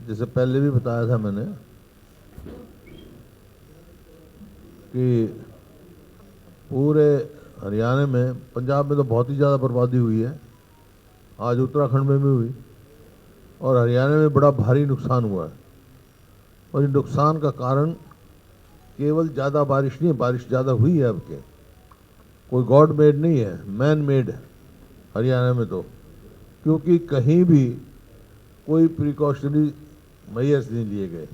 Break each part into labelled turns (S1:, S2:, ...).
S1: जैसे पहले भी बताया था मैंने कि पूरे हरियाणा में, पंजाब में तो बहुत ही ज़्यादा बर्बादी हुई है, आज उत्तराखंड में भी हुई, और हरियाणा में बड़ा भारी नुकसान हुआ है। और इस नुकसान का कारण केवल ज़्यादा बारिश नहीं है, बारिश ज़्यादा हुई है अब के, कोई गॉड मेड नहीं है, मैन मेड है हरियाणा में तो, क्योंकि कहीं भी कोई प्रिकॉशनरी मेजर्स नहीं लिए गए।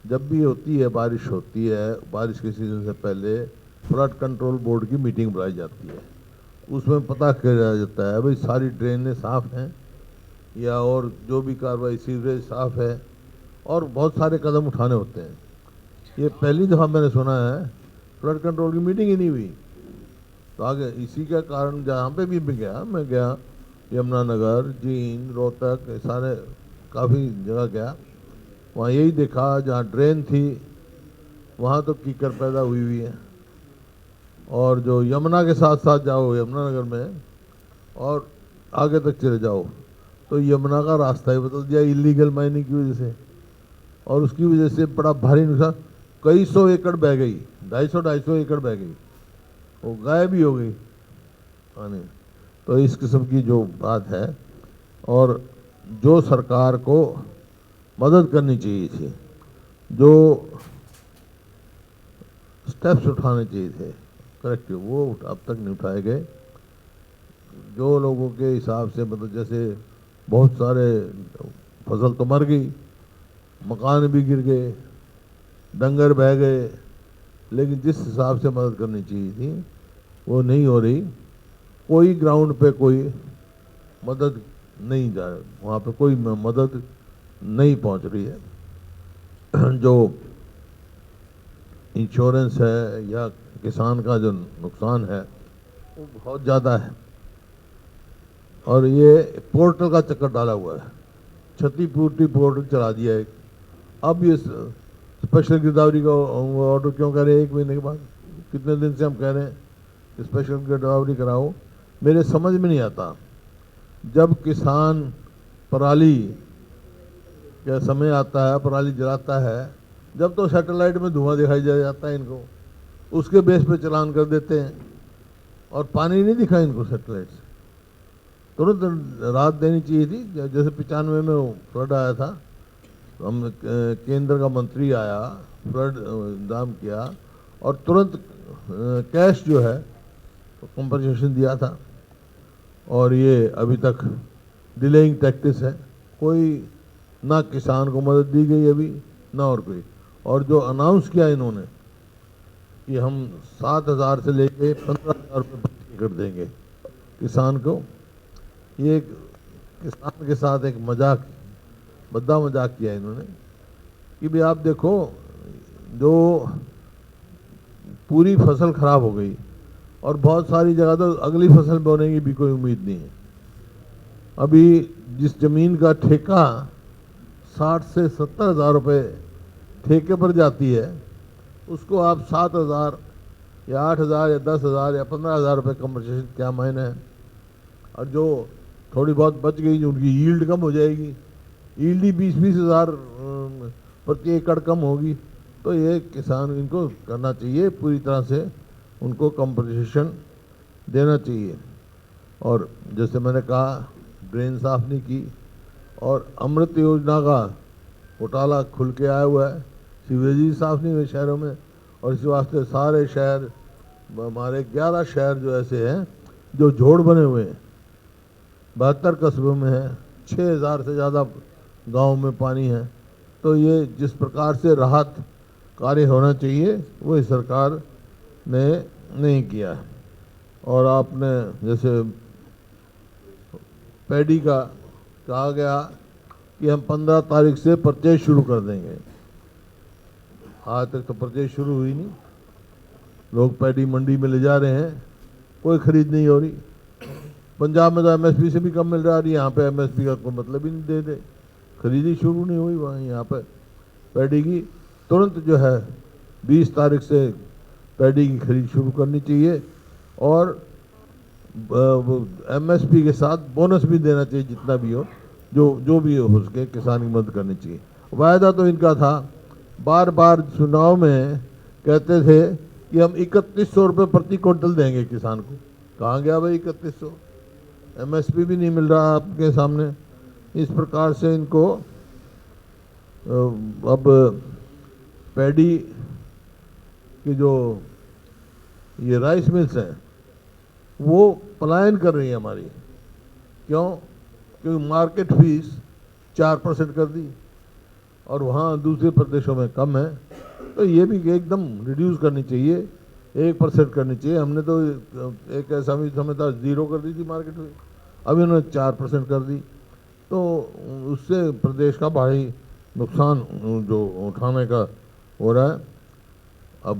S1: जब भी होती है बारिश, होती है बारिश के सीजन से पहले, फ्लड कंट्रोल बोर्ड की मीटिंग बुलाई जाती है, उसमें पता किया जाता है भाई सारी ड्रेनें साफ़ हैं या और जो भी कार्रवाई, सीवरेज साफ़ है, और बहुत सारे कदम उठाने होते हैं। ये पहली दफ़ा मैंने सुना है फ्लड कंट्रोल की मीटिंग ही नहीं हुई। तो आगे इसी का कारण जहाँ पे भी मैं गया यमुनानगर, जींद, रोहतक, सारे काफ़ी जगह गया, वहाँ यही देखा जहाँ ड्रेन थी वहाँ तो कीचड़ पैदा हुई हुई है। और जो यमुना के साथ साथ जाओ यमुनानगर में और आगे तक चले जाओ तो यमुना का रास्ता ही बदल दिया इलीगल माइनिंग की वजह से, और उसकी वजह से बड़ा भारी नुकसान, कई सौ एकड़ बह गई, 250 एकड़ बह गई, वो गायब ही हो गई पानी। तो इस किस्म की जो बात है, और जो सरकार को मदद करनी चाहिए थी, जो स्टेप्स उठाने चाहिए थे करेक्टिव, वो अब तक नहीं उठाए गए। जो लोगों के हिसाब से, मतलब जैसे बहुत सारे फसल तो मर गई, मकान भी गिर गए, डंगर बह गए, लेकिन जिस हिसाब से मदद करनी चाहिए थी वो नहीं हो रही। कोई ग्राउंड पे कोई मदद नहीं जा रही, वहाँ पे कोई मदद नहीं पहुँच रही है। जो इंश्योरेंस है या किसान का जो नुकसान है वो बहुत ज़्यादा है। और ये पोर्टल का चक्कर डाला हुआ है, क्षतिपूर्ति पोर्टल चला दिया है। अब ये स्पेशल गिरदावरी का ऑर्डर क्यों कर रहे हैं 1 महीने के बाद? कितने दिन से हम कह रहे हैं कि स्पेशल गिरदावरी कराओ, मेरे समझ में नहीं आता। जब किसान पराली का समय आता है, पराली जलाता है, जब तो सैटेलाइट में धुआं दिखाई जाता है इनको, उसके बेस पे चलान कर देते हैं, और पानी नहीं दिखा इनको सैटेलाइट से। तुरंत राहत देनी चाहिए थी। जैसे 95 में वो फ्लड आया था, हम केंद्र का मंत्री आया, फ्लड इंतजाम किया, और तुरंत कैश जो है कंपनसेशन दिया था। और ये अभी तक डिलेइंग टैक्टिस है, कोई ना किसान को मदद दी गई अभी, ना और कोई। और जो अनाउंस किया इन्होंने कि हम 7,000 से लेके 15,000 रुपये कर देंगे किसान को, ये किसान के साथ एक मजाक, बद्दा मजाक किया इन्होंने कि भाई आप देखो, जो पूरी फसल खराब हो गई और बहुत सारी जगह तो अगली फसल बोने की भी कोई उम्मीद नहीं है। अभी जिस जमीन का ठेका 60 से 70,000 रुपये ठेके पर जाती है, उसको आप 7,000 या 8,000 या 10,000 या 15,000 रुपये कंपनसेशन, क्या मायने है? और जो थोड़ी बहुत बच गई, जो उनकी यील्ड कम हो जाएगी, यील्ड ही 20-20 हज़ार प्रति एकड़ कम होगी। तो ये किसान, इनको करना चाहिए पूरी तरह से, उनको कंपनसेशन देना चाहिए। और जैसे मैंने कहा, ड्रेन साफ नहीं की, और अमृत योजना का घोटाला खुल के आया हुआ है, सीवरेज ही साफ नहीं हुए शहरों में। और इस वास्ते सारे शहर, हमारे 11 शहर जो ऐसे हैं जो झोड़ बने हुए हैं, 72 कस्बों में है, 6,000 से ज़्यादा गांव में पानी है। तो ये जिस प्रकार से राहत कार्य होना चाहिए वो इस सरकार ने नहीं किया। और आपने जैसे पैडी का कहा गया कि हम 15 तारीख से परचेज शुरू कर देंगे, आज तक तो परचेज शुरू हुई नहीं। लोग पैडी मंडी में ले जा रहे हैं, कोई खरीद नहीं हो रही। पंजाब में तो एमएसपी से भी कम मिल रहा है, यहाँ पे एमएसपी का कोई मतलब ही नहीं दे, खरीदी शुरू नहीं हुई वहाँ। यहाँ पे पैडी की तुरंत जो है 20 तारीख से पैडी की खरीद शुरू करनी चाहिए, और एमएसपी के साथ बोनस भी देना चाहिए जितना भी हो, जो भी हो सके किसान की मदद करनी चाहिए। वायदा तो इनका था, बार बार चुनाव में कहते थे कि हम 3100 रुपये प्रति क्विंटल देंगे किसान को। कहाँ गया भाई 3100? एमएसपी भी नहीं मिल रहा आपके सामने। इस प्रकार से इनको अब पैडी की जो ये राइस मिल्स हैं वो पलायन कर रही है हमारी। क्यों? क्योंकि मार्केट फीस 4% कर दी और वहाँ दूसरे प्रदेशों में कम है, तो ये भी एकदम रिड्यूस करनी चाहिए, 1% करनी चाहिए। हमने तो एक ऐसा भी समय था 0 कर दी थी मार्केट फीस, अभी उन्होंने 4% कर दी, तो उससे प्रदेश का भारी नुकसान जो उठाने का हो रहा है। अब